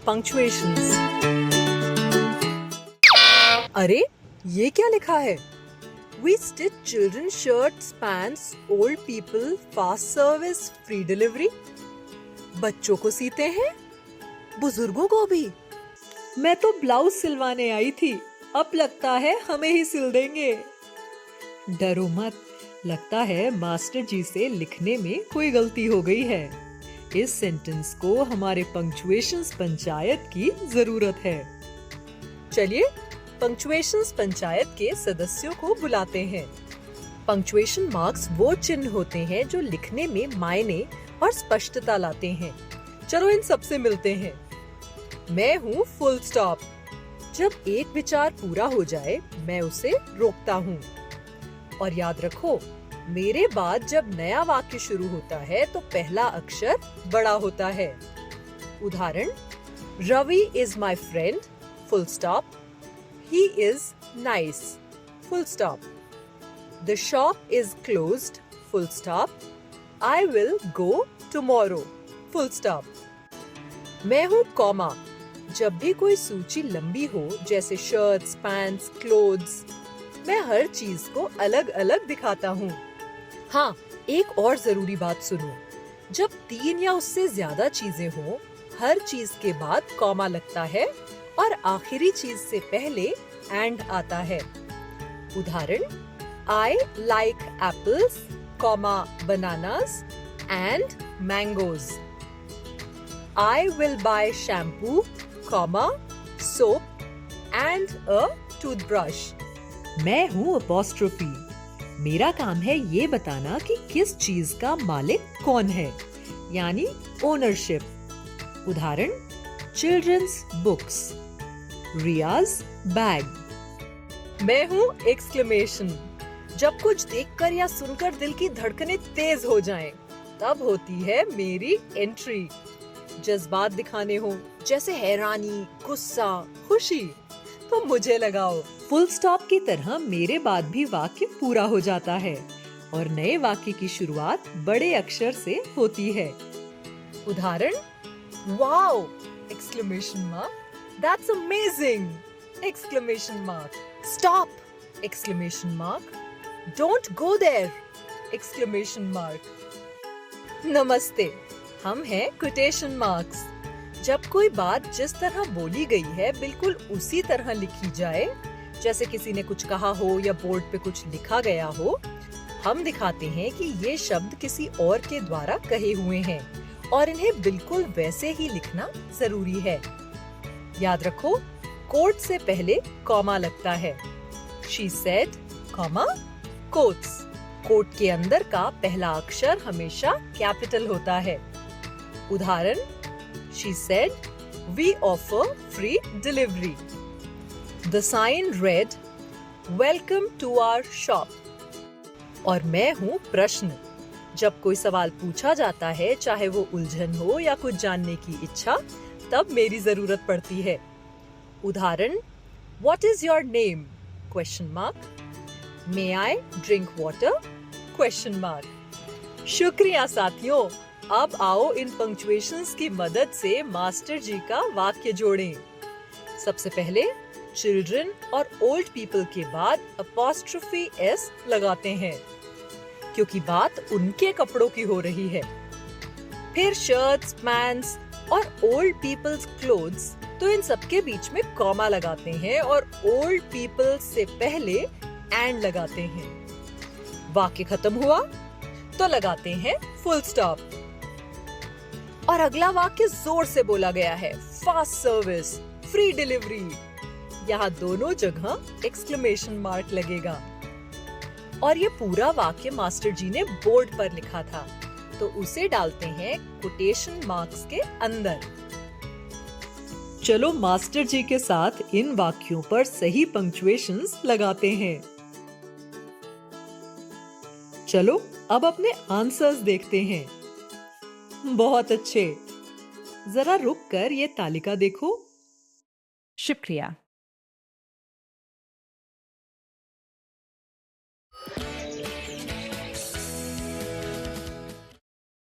punctuations. अरे ये क्या लिखा है? We stitch children's shirts, pants, old people, fast service, free delivery. बच्चों को सीते हैं, बुजुर्गों को भी। मैं तो ब्लाउज सिलवाने आई थी, अब लगता है हमें ही सिल देंगे। डरो मत, लगता है मास्टर जी से लिखने में कोई गलती हो गई है। इस सेंटेंस को हमारे पंक्चुएशंस पंचायत की जरूरत है। चलिए पंक्चुएशंस पंचायत के सदस्यों को बुलाते हैं। पंक्चुएशन मार्क्स वो चिन्ह होते हैं जो लिखने में मायने और स्पष्टता लाते हैं। चलो इन सबसे मिलते हैं। मैं हूँ फुल स्टॉप। जब एक विचार पूरा हो जाए मैं उसे रोकता हूँ। और याद रखो, मेरे बाद जब नया वाक्य शुरू होता है तो पहला अक्षर बड़ा होता है। उदाहरण, Ravi is my friend, full stop. He is nice, full stop. The shop is closed, full stop. I will go tomorrow, full stop. मैं हूँ कॉमा। जब भी कोई सूची लंबी हो, जैसे शर्ट्स, पैंट्स, क्लोथ्स, मैं हर चीज को अलग अलग दिखाता हूँ। हाँ, एक और जरूरी बात सुनो। जब 3 या उससे ज्यादा चीजें हो, हर चीज के बाद कॉमा लगता है और आखिरी चीज से पहले एंड आता है। उदाहरण, I like apples, comma bananas and mangoes. I will buy shampoo, comma, soap and a toothbrush. मैं हूँ apostrophe. मेरा काम है ये बताना कि किस चीज का मालिक कौन है, यानी ओनरशिप। उदाहरण, चिल्ड्रंस बुक्स, रियाज बैग। मैं हूँ एक्सक्लेमेशन। जब कुछ देखकर या सुनकर दिल की धड़कनें तेज हो जाएं, तब होती है मेरी एंट्री। जज्बात दिखाने हो, जैसे हैरानी, गुस्सा, खुशी, तो मुझे लगाओ। फुल स्टॉप की तरह मेरे बाद भी वाक्य पूरा हो जाता है और नए वाक्य की शुरुआत बड़े अक्षर से होती है। उदाहरण, wow! Exclamation mark, that's amazing! Exclamation mark, stop! Exclamation mark, don't go there! Exclamation mark. नमस्ते, हम हैं कोटेशन मार्क्स। जब कोई बात जिस तरह बोली गई है बिल्कुल उसी तरह लिखी जाए, जैसे किसी ने कुछ कहा हो या बोर्ड पे कुछ लिखा गया हो, हम दिखाते हैं कि ये शब्द किसी और के द्वारा कहे हुए हैं और इन्हें बिल्कुल वैसे ही लिखना जरूरी है। याद रखो, कोट से पहले कॉमा लगता है। She said, comma, quotes. Quote के अंदर का पहला अक्षर हमेशा कैपिटल होता है। उदाहरण, she said, we offer free delivery. The sign read, welcome to our shop. और मैं हूँ प्रश्न। जब कोई सवाल पूछा जाता है, चाहे वो उलझन हो या कुछ जानने की इच्छा, तब मेरी जरूरत पड़ती है। उदाहरण, what is your name? Question mark. May I drink water? Question mark. शुक्रिया साथियों। अब आओ इन पंक्चुएशंस की मदद से मास्टर जी का वाक्य जोड़ें। सबसे पहले चिल्ड्रन और ओल्ड पीपल के बाद अपॉस्ट्रोफी एस लगाते हैं, क्योंकि बात उनके कपड़ों की हो रही है। फिर शर्ट्स, पैंट्स और ओल्ड पीपल्स क्लोथ्स, तो इन सबके बीच में कॉमा लगाते हैं और ओल्ड पीपल से पहले एंड लगाते हैं। वाक्य खत्म हुआ तो लगाते हैं फुल स्टॉप। और अगला वाक्य जोर से बोला गया है, फास्ट सर्विस, फ्री डिलीवरी। यहाँ दोनों जगह एक्सक्लेमेशन मार्क लगेगा। और ये पूरा वाक्य मास्टर जी ने बोर्ड पर लिखा था, तो उसे डालते हैं कोटेशन मार्क्स के अंदर। चलो मास्टर जी के साथ इन वाक्यों पर सही पंक्चुएशंस लगाते हैं। चलो अब अपने आंसर्स देखते हैं। बहुत अच्छे। जरा रुक कर ये तालिका देखो। शुक्रिया।